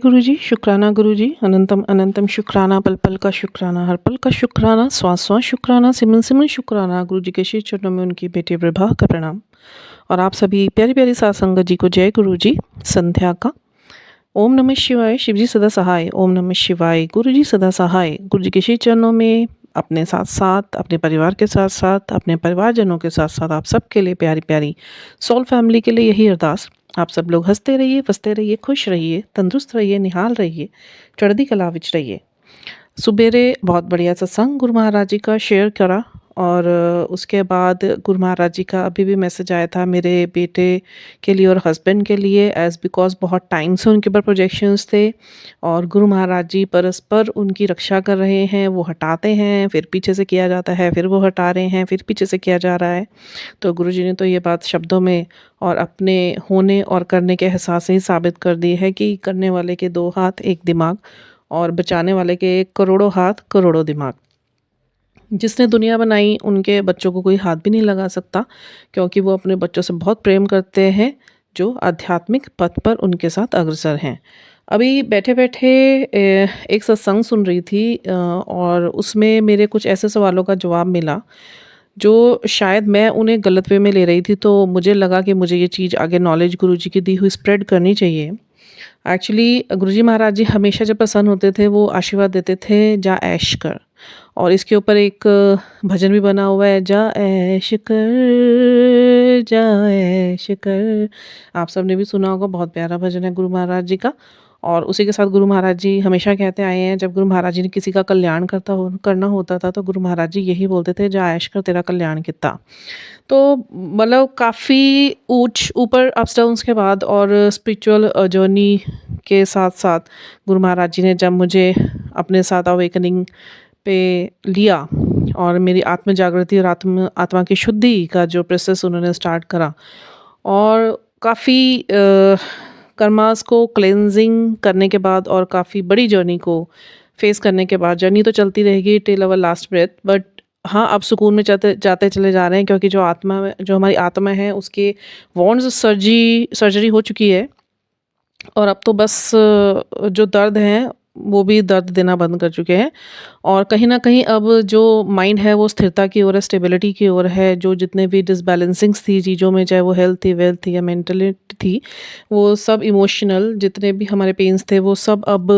गुरुजी, शुक्राना गुरुजी, अनंतम अनंतम शुक्राना, पल पल का शुक्राना, हर पल का शुक्राना, श्वास श्वास शुक्राना, सिमन सिमन शुक्राना। गुरुजी के श्री चरणों में उनकी बेटी प्रभा का प्रणाम। और आप सभी प्यारी प्यारी सात संगत जी को जय गुरुजी। संध्या का ओम नमः शिवाय, शिवजी सदा सहाय। ओम नमः शिवाय, गुरुजी सदा सहाय। गुरुजी के श्री चरणों में अपने साथ साथ, अपने परिवार के साथ साथ, अपने परिवारजनों के साथ साथ आप सबके लिए प्यारी प्यारी सोल फैमिली के लिए यही अरदास। आप सब लोग हंसते रहिए, बसते रहिए, खुश रहिए, तंदुरुस्त रहिए, निहाल रहिए, चढ़दी कला विच रहिए। सुबेरे बहुत बढ़िया सत्संग गुरु महाराज जी का शेयर करा। और उसके बाद गुरु महाराज जी का अभी भी मैसेज आया था मेरे बेटे के लिए और हस्बैंड के लिए, एज बिकॉज बहुत टाइम से उनके ऊपर प्रोजेक्शंस थे और गुरु महाराज जी परस्पर उनकी रक्षा कर रहे हैं। वो हटाते हैं, फिर पीछे से किया जाता है, फिर वो हटा रहे हैं, फिर पीछे से किया जा रहा है। तो गुरु जी ने तो ये बात शब्दों में और अपने होने और करने के एहसास से ही साबित कर दी है कि करने वाले के दो हाथ एक दिमाग और बचाने वाले के करोड़ों हाथ करोड़ों दिमाग। जिसने दुनिया बनाई उनके बच्चों को कोई हाथ भी नहीं लगा सकता, क्योंकि वो अपने बच्चों से बहुत प्रेम करते हैं जो आध्यात्मिक पथ पर उनके साथ अग्रसर हैं। अभी बैठे बैठे एक सत्संग सुन रही थी और उसमें मेरे कुछ ऐसे सवालों का जवाब मिला जो शायद मैं उन्हें गलत वे में ले रही थी। तो मुझे लगा कि मुझे ये चीज़ आगे नॉलेज गुरुजी की दी हुई स्प्रेड करनी चाहिए। एक्चुअली गुरुजी महाराज जी हमेशा जब प्रसन्न होते थे वो आशीर्वाद देते थे, जा ऐश कर। और इसके ऊपर एक भजन भी बना हुआ है, जा ऐश कर, जा ऐश कर। आप सबने भी सुना होगा, बहुत प्यारा भजन है गुरु महाराज जी का। और उसी के साथ गुरु महाराज जी हमेशा कहते आए हैं, जब गुरु महाराज जी ने किसी का कल्याण करना होता था तो गुरु महाराज जी यही बोलते थे, जा ऐश कर, तेरा कल्याण कितना। तो मतलब काफ़ी ऊपर अप्स डाउन्स के बाद और स्पिरिचुअल जर्नी के साथ साथ गुरु महाराज जी ने जब मुझे अपने साथ अवेकनिंग पे लिया और मेरी आत्म जागृति और आत्मा की शुद्धि का जो प्रोसेस उन्होंने स्टार्ट करा और काफ़ी कर्मास को क्लेंजिंग करने के बाद और काफ़ी बड़ी जर्नी को फेस करने के बाद, जर्नी तो चलती रहेगी till our last breath, but हाँ अब सुकून में जाते चले जा रहे हैं, क्योंकि जो हमारी आत्मा है उसके वॉन्ड्स सर्जरी हो चुकी है। और अब तो बस जो दर्द हैं वो भी दर्द देना बंद कर चुके हैं और कहीं ना कहीं अब जो माइंड है वो स्थिरता की ओर है, स्टेबिलिटी की ओर है। जो जितने भी डिसबैलेंसिंग्स थी चीज़ों में, चाहे वो हेल्थ थी, वेल्थ थी या मेंटलिटी थी, वो सब इमोशनल जितने भी हमारे पेन्स थे वो सब अब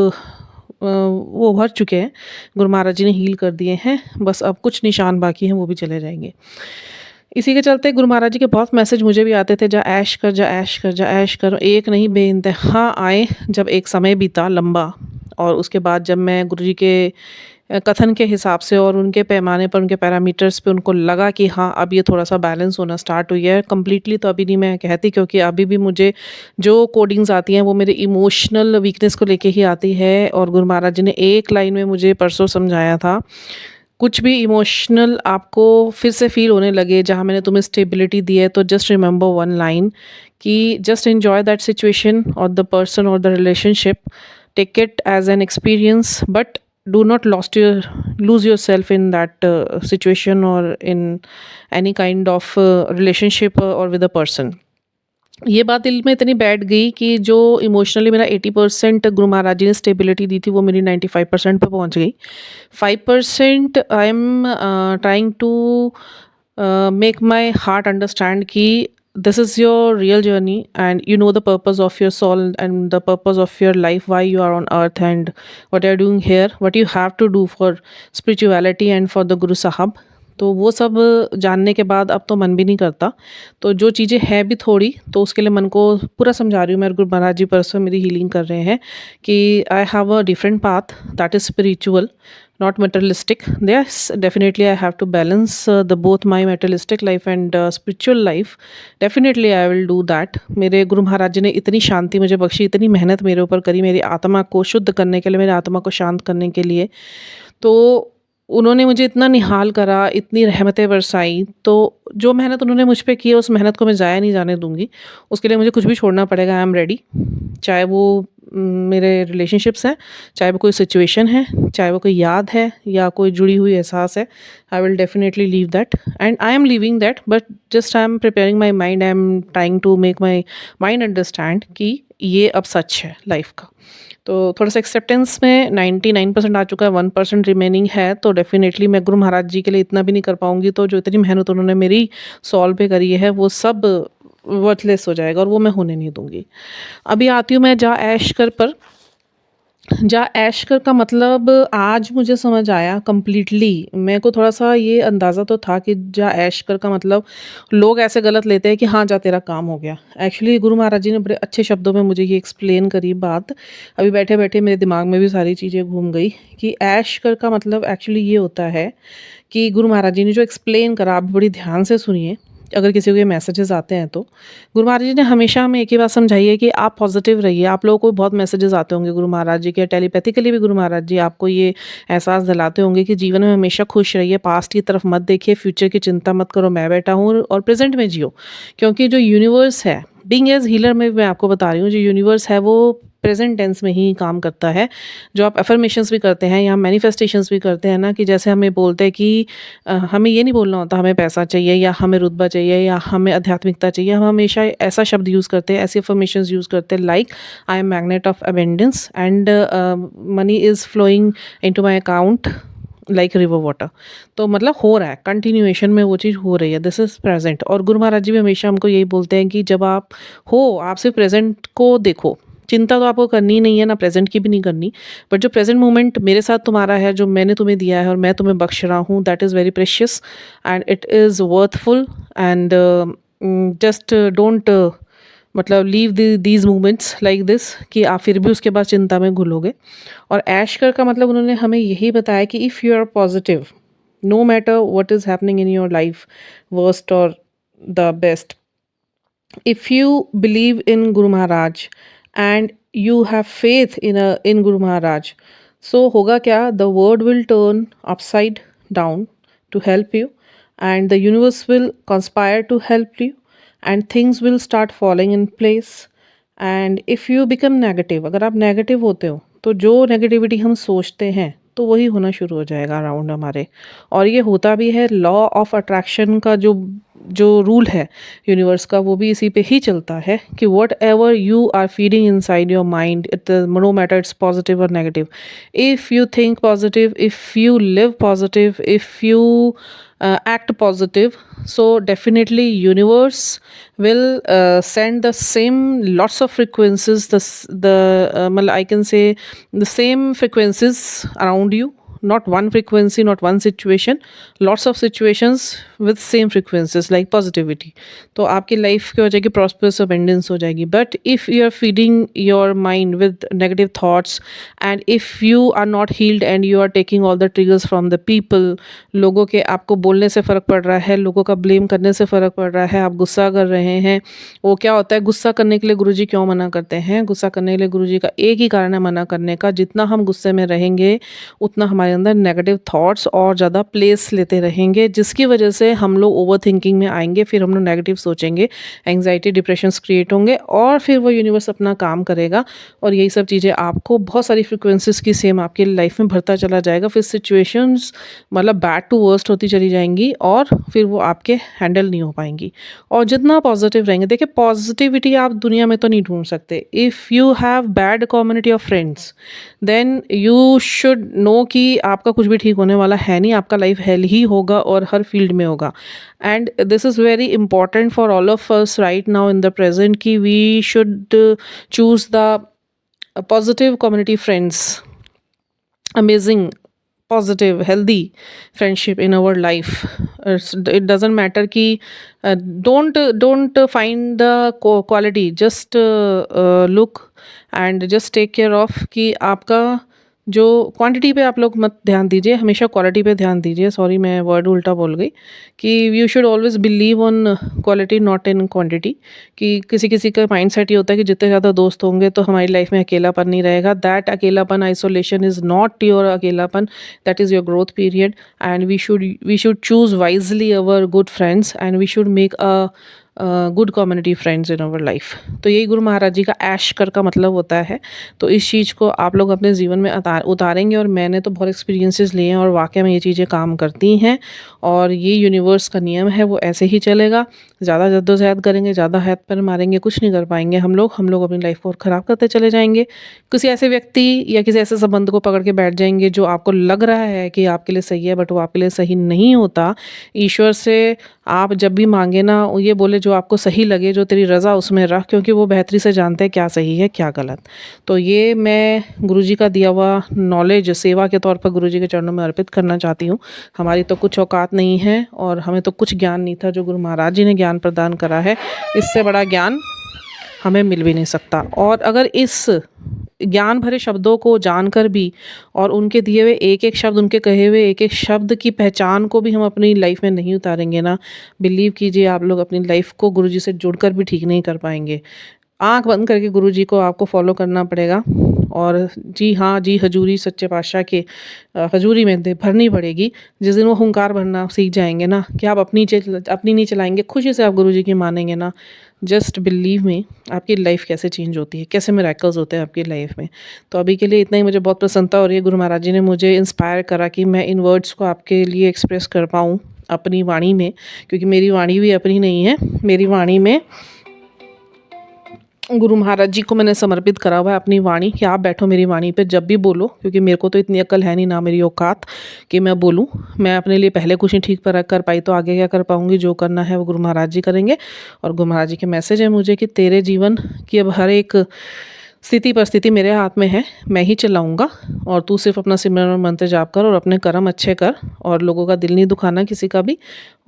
वो भर चुके हैं। गुरु महाराज जी ने हील कर दिए हैं, बस अब कुछ निशान बाकी हैं, वो भी चले जाएंगे। इसी के चलते गुरु महाराज जी के बहुत मैसेज मुझे भी आते थे, जा ऐश कर, जा ऐश कर, जा ऐश कर। एक नहीं बेइंतहा आए जब एक समय बीता लंबा। और उसके बाद जब मैं गुरु जी के कथन के हिसाब से और उनके पैमाने पर, उनके पैरामीटर्स पे उनको लगा कि हाँ अब ये थोड़ा सा बैलेंस होना स्टार्ट हुई है। कम्प्लीटली तो अभी नहीं मैं कहती, क्योंकि अभी भी मुझे जो कोडिंग्स आती हैं वो मेरे इमोशनल वीकनेस को लेके ही आती है। और गुरु महाराज जी ने एक लाइन में मुझे परसों समझाया था, कुछ भी इमोशनल आपको फिर से फील होने लगे जहाँ मैंने तुम्हें स्टेबिलिटी दी है, तो जस्ट रिमेंबर वन लाइन कि जस्ट एन्जॉय दैट सिचुएशन और द पर्सन और the relationship, take it as an experience, but do not lose yourself in that situation or in any kind of relationship or with a person। ये बात दिल में इतनी बैठ गई कि जो इमोशनली मेरा 80% गुरु महाराज जी ने स्टेबिलिटी दी थी वो मेरी 95% पे पहुंच गई। 5% I am trying to make my heart understand कि this is your real journey and you know the purpose of your soul and the purpose of your life, why you are on earth and what you are doing here, what you have to do for spirituality and for the Guru Sahab। तो वो सब जानने के बाद अब तो मन भी नहीं करता। तो जो चीज़ें हैं भी थोड़ी, तो उसके लिए मन को पूरा समझा रही हूँ। मेरे गुरु महाराज जी परसों मेरी हीलिंग कर रहे हैं कि I have a different path that is spiritual, not materialistic। Yes, definitely I have to balance the both my materialistic life and spiritual life। Definitely I will do that। मेरे गुरु महाराज जी ने इतनी शांति मुझे बख्शी, इतनी मेहनत मेरे ऊपर करी मेरी आत्मा को शुद्ध करने के लिए, मेरी आत्मा को शांत करने के लिए। तो उन्होंने मुझे इतना निहाल करा, इतनी रहमतें बरसाई। तो जो मेहनत उन्होंने मुझ पे की है उस मेहनत को मैं ज़ाया नहीं जाने दूंगी। उसके लिए मुझे कुछ भी छोड़ना पड़ेगा, आई एम रेडी। चाहे वो मेरे रिलेशनशिप्स हैं, चाहे वो कोई सिचुएशन है, चाहे वो कोई याद है या कोई जुड़ी हुई एहसास है, I will definitely leave that and I am leaving that. But just I am preparing my mind, I am trying to make my mind understand कि ये अब सच है लाइफ का। तो थोड़ा सा एक्सेप्टेंस में 99% आ चुका है, 1% रिमेनिंग है। तो डेफिनेटली मैं गुरु महाराज जी के लिए इतना भी नहीं कर पाऊँगी, तो जो इतनी मेहनत उन्होंने मेरी सोल पे करी है वो सब वर्थलेस हो जाएगा और वो मैं होने नहीं दूँगी। अभी आती हूँ मैं जा ऐश कर पर। जा ऐश कर का मतलब आज मुझे समझ आया कंप्लीटली। मेरे को थोड़ा-सा ये अंदाज़ा तो था कि जा ऐश कर का मतलब लोग ऐसे गलत लेते हैं कि हाँ, जा तेरा काम हो गया। एक्चुअली गुरु महाराज जी ने बड़े अच्छे शब्दों में मुझे ये एक्सप्लेन करी बात। अभी बैठे-बैठे मेरे दिमाग में भी सारी चीज़ें घूम गई कि ऐश कर का मतलब एक्चुअली ये होता है कि गुरु महाराज जी ने जो एक्सप्लेन करा, आप बड़ी ध्यान से सुनिए, अगर किसी को ये मैसेजेस आते हैं तो। गुरु महाराज जी ने हमेशा हमें एक ही बात समझाई है कि आप पॉजिटिव रहिए। आप लोगों को बहुत मैसेजेस आते होंगे गुरु महाराज जी के, टेलीपैथिकली भी गुरु महाराज जी आपको ये एहसास दिलाते होंगे कि जीवन में हमेशा खुश रहिए, पास्ट की तरफ मत देखिए, फ्यूचर की चिंता मत करो, मैं बैठा हूँ और प्रेजेंट में जियो। क्योंकि जो यूनिवर्स है, बीइंग एज हीलर में मैं आपको बता रही हूँ, जो यूनिवर्स है वो प्रेजेंट टेंस में ही काम करता है। जो आप अफर्मेशंस भी करते हैं या मैनिफेस्टेशंस भी करते हैं ना, कि जैसे हमें बोलते हैं कि हमें ये नहीं बोलना होता हमें पैसा चाहिए या हमें रुतबा चाहिए या हमें आध्यात्मिकता चाहिए। हम हमेशा ऐसा शब्द यूज़ करते हैं, ऐसी अफर्मेशंस यूज़ करते हैं like I am magnet of abundance and money is flowing into my account like river water. तो मतलब हो रहा है, कंटिन्यूएशन में वो चीज़ हो रही है, दिस इज़ प्रेजेंट। और गुरु महाराज जी भी हमेशा हमको यही बोलते हैं कि जब आप हो, आप सिर्फ प्रेजेंट को देखो। चिंता तो आपको करनी ही नहीं है, ना प्रेजेंट की भी नहीं करनी, बट जो प्रेजेंट मोमेंट मेरे साथ तुम्हारा है, जो मैंने तुम्हें दिया है और मैं तुम्हें बख्श रहा हूँ, that is very precious and it is worthful and just don't मतलब leave these moments like this कि आप फिर भी उसके बाद चिंता में घुलोगे। और ऐश कर का मतलब उन्होंने हमें यही बताया कि if you are positive, no matter what is happening in your life, worst or the best, if you believe in Guru Maharaj and you have faith in Guru Maharaj, so होगा क्या, the world will turn upside down to help you and the universe will conspire to help you and things will start falling in place. And if you become negative, अगर आप negative होते हो तो जो negativity हम सोचते हैं तो वही होना शुरू हो जाएगा अराउंड हमारे। और ये होता भी है, लॉ ऑफ अट्रैक्शन का जो जो रूल है यूनिवर्स का, वो भी इसी पे ही चलता है कि whatever you are feeding inside your mind, it no matter it's positive or negative, if you think positive, if you live positive, if you act positive, so definitely universe will send the same lots of frequencies, I can say the same frequencies around you, not one frequency, not one situation, lots of situations with same frequencies like positivity. तो आपकी life क्या हो जाएगी, prosperous abundance हो जाएगी। But if you are feeding your mind with negative thoughts and if you are not healed and you are taking all the triggers from the people, लोगों के आपको बोलने से फ़र्क पड़ रहा है, लोगों का ब्लेम करने से फ़र्क पड़ रहा है, आप गुस्सा कर रहे हैं, वो क्या होता है, गुस्सा करने के लिए गुरुजी क्यों मना करते हैं? गुस्सा करने के लिए गुरुजी का एक ही कारण है मना करने का, जितना हम गुस्से में रहेंगे उतना हमारे अंदर नेगेटिव थॉट्स और ज़्यादा प्लेस लेते रहेंगे, जिसकी वजह से हम लोग ओवर थिंकिंग में आएंगे, फिर हम लोग नेगेटिव सोचेंगे, एंग्जाइटी डिप्रेशंस क्रिएट होंगे और फिर वो यूनिवर्स अपना काम करेगा और यही सब चीज़ें आपको बहुत सारी फ्रिक्वेंसीज की सेम आपकी लाइफ में भरता चला जाएगा। फिर सिचुएशंस मतलब बैड टू वर्स्ट होती चली जाएंगी और फिर वो आपके हैंडल नहीं हो पाएंगी। और जितना पॉजिटिव रहेंगे, देखिए पॉजिटिविटी आप दुनिया में तो नहीं ढूंढ सकते। If you have bad community of friends then you should know कि आपका कुछ भी ठीक होने वाला है नहीं, आपका लाइफ हेल ही होगा और हर फील्ड में होगा। And this is very important for all of us right now in the present कि we should choose the positive community friends, amazing positive healthy friendship in our life. It doesn't matter कि don't find the quality, just look and just take care of कि आपका जो quantity पे आप लोग मत ध्यान दीजिए, हमेशा क्वालिटी पे ध्यान दीजिए। सॉरी मैं वर्ड उल्टा बोल गई कि you should always believe on quality not in quantity. कि किसी किसी का माइंड सेट ये होता है कि जितने ज़्यादा दोस्त होंगे तो हमारी लाइफ में अकेलापन नहीं रहेगा। दैट अकेलापन, आइसोलेशन इज़ नॉट योर अकेलापन, that is your growth period and we should choose wisely our good friends and we should make a good community friends in our life. तो यही गुरु महाराज जी का ऐश कर का मतलब होता है। तो इस चीज़ को आप लोग अपने जीवन में उतारेंगे, और मैंने तो बहुत एक्सपीरियंसेस लिए हैं और वाकई में ये चीज़ें काम करती हैं, और ये यूनिवर्स का नियम है, वो ऐसे ही चलेगा। ज़्यादा जद्दोजहद करेंगे, ज़्यादा हाथ पैर मारेंगे, कुछ नहीं कर पाएंगे हम लोग अपनी लाइफ को और ख़राब करते चले जाएंगे। किसी ऐसे व्यक्ति या किसी ऐसे संबंध को पकड़ के बैठ जाएंगे जो आपको लग रहा है कि आपके लिए सही है, बट वो आपके लिए सही नहीं होता। ईश्वर से आप जब भी मांगे ना, ये बोले जो आपको सही लगे, जो तेरी रज़ा उसमें रख, क्योंकि वो बेहतरी से जानते हैं क्या सही है क्या गलत। तो ये मैं गुरुजी का दिया हुआ नॉलेज सेवा के तौर पर गुरुजी के चरणों में अर्पित करना चाहती हूँ। हमारी तो कुछ औकात नहीं है और हमें तो कुछ ज्ञान नहीं था जो गुरु महाराज जी ने ज्ञान प्रदान करा है। इससे बड़ा ज्ञान हमें मिल भी नहीं सकता। और अगर इस ज्ञान भरे शब्दों को जानकर भी, और उनके दिए हुए एक एक शब्द, उनके कहे हुए एक एक शब्द की पहचान को भी हम अपनी लाइफ में नहीं उतारेंगे ना, बिलीव कीजिए आप लोग अपनी लाइफ को गुरुजी से जुड़कर भी ठीक नहीं कर पाएंगे। आँख बंद करके गुरुजी को आपको फॉलो करना पड़ेगा। और जी हाँ जी हजूरी सच्चे पातशाह के हजूरी में भरनी पड़ेगी। जिस दिन वो हुंकार भरना सीख जाएंगे ना, कि आप अपनी नहीं चलाएंगे, खुशी से आप गुरुजी की मानेंगे ना, जस्ट बिलीव में आपकी लाइफ कैसे चेंज होती है, कैसे मिरेकल्स होते हैं आपकी लाइफ में। तो अभी के लिए इतना ही। मुझे बहुत प्रसन्नता हो रही है, गुरु महाराज जी ने मुझे इंस्पायर करा कि मैं इन वर्ड्स को आपके लिए एक्सप्रेस कर पाऊँ अपनी वाणी में, क्योंकि मेरी वाणी भी अपनी नहीं है। मेरी वाणी में गुरु महाराज जी को मैंने समर्पित करा हुआ है अपनी वाणी, कि आप बैठो मेरी वाणी पे जब भी बोलो, क्योंकि मेरे को तो इतनी अक्ल है नहीं, ना मेरी औकात कि मैं बोलूँ। मैं अपने लिए पहले कुछ नहीं ठीक पर कर पाई, तो आगे क्या कर पाऊँगी। जो करना है वो गुरु महाराज जी करेंगे। और गुरु महाराज जी के मैसेज है मुझे कि तेरे जीवन की अब हर एक स्थिति परिस्थिति मेरे हाथ में है, मैं ही चलाऊंगा, और तू सिर्फ अपना सिमरन और मंत्र जाप कर और अपने कर्म अच्छे कर, और लोगों का दिल नहीं दुखाना किसी का भी,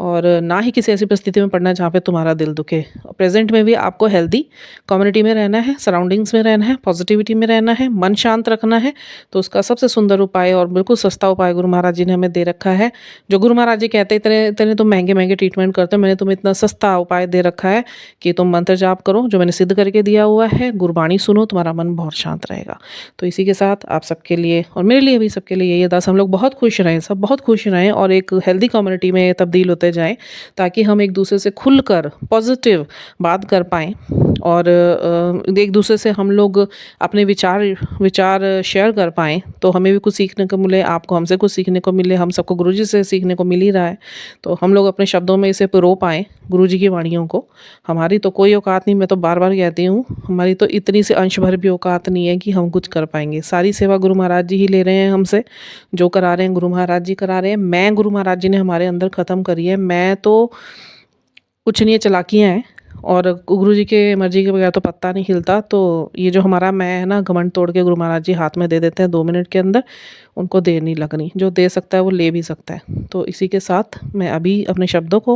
और ना ही किसी ऐसी परिस्थिति में पड़ना जहाँ पे तुम्हारा दिल दुखे। प्रेजेंट में भी आपको हेल्दी कम्युनिटी में रहना है, सराउंडिंग्स में रहना है, पॉजिटिविटी में रहना है, मन शांत रखना है। तो उसका सबसे सुंदर उपाय और बिल्कुल सस्ता उपाय गुरु महाराज जी ने हमें दे रखा है। जो गुरु महाराज जी कहते हैं इतने इतने तुम महंगे महंगे ट्रीटमेंट करते हो, मैंने तुम्हें इतना सस्ता उपाय दे रखा है कि तुम मंत्र जाप करो, जो मैंने सिद्ध करके दिया हुआ है, गुरबाणी सुनो, तुम्हारा मन बहुत शांत रहेगा। तो इसी के साथ आप सबके लिए और मेरे लिए भी, सबके लिए यही अरदास, हम लोग बहुत खुश रहें, सब बहुत खुश रहें, और एक हेल्दी कम्युनिटी में तब्दील होते जाएं, ताकि हम एक दूसरे से खुलकर पॉजिटिव बात कर पाएँ, और एक दूसरे से हम लोग अपने विचार शेयर कर पाएँ, तो हमें भी कुछ सीखने को मिले, आपको हमसे कुछ सीखने को मिले, हम सबको गुरुजी से सीखने को मिल ही रहा है। तो हम लोग अपने शब्दों में इसे पिरो पाएँ गुरुजी की वाणियों को। हमारी तो कोई औकात नहीं, मैं तो बार बार कहती हूँ, हमारी तो इतनी से अंश भर भी औकात नहीं है कि हम कुछ कर पाएंगे। सारी सेवा गुरु महाराज जी ही ले रहे हैं हमसे, जो करा रहे हैं गुरु महाराज जी करा रहे हैं। मैं गुरु महाराज जी ने हमारे अंदर ख़त्म करी है। मैं तो कुछ नहीं, चलाकियाँ हैं, और गुरु जी के मर्जी के बगैर तो पत्ता नहीं हिलता। तो ये जो हमारा मैं है ना, घमंड तोड़ के गुरु महाराज जी हाथ में दे देते हैं 2 मिनट के अंदर। उनको देर नहीं लगनी, जो दे सकता है वो ले भी सकता है। तो इसी के साथ मैं अभी अपने शब्दों को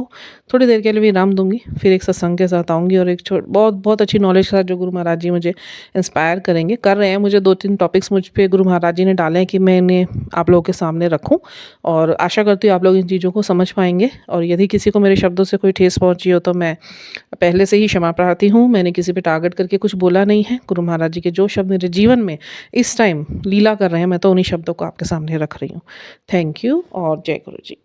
थोड़ी देर के लिए विराम दूंगी, फिर एक सत्संग के साथ आऊँगी, और एक बहुत बहुत अच्छी नॉलेज के साथ जो गुरु महाराज जी मुझे इंस्पायर कर रहे हैं। मुझे 2-3 टॉपिक्स मुझ पे गुरु महाराज जी ने डाले हैं कि मैं इन्हें आप लोगों के सामने रखूँ, और आशा करती हूँ आप लोग इन चीज़ों को समझ पाएंगे। और यदि किसी को मेरे शब्दों से कोई ठेस पहुँची हो, तो मैं पहले से ही क्षमा प्रार्थी हूँ। मैंने किसी पे टारगेट करके कुछ बोला नहीं है। गुरु महाराज जी के जो शब्द मेरे जीवन में इस टाइम लीला कर रहे हैं, मैं तो उन्हीं शब्दों को आपके सामने रख रही हूँ। थैंक यू और जय गुरु जी।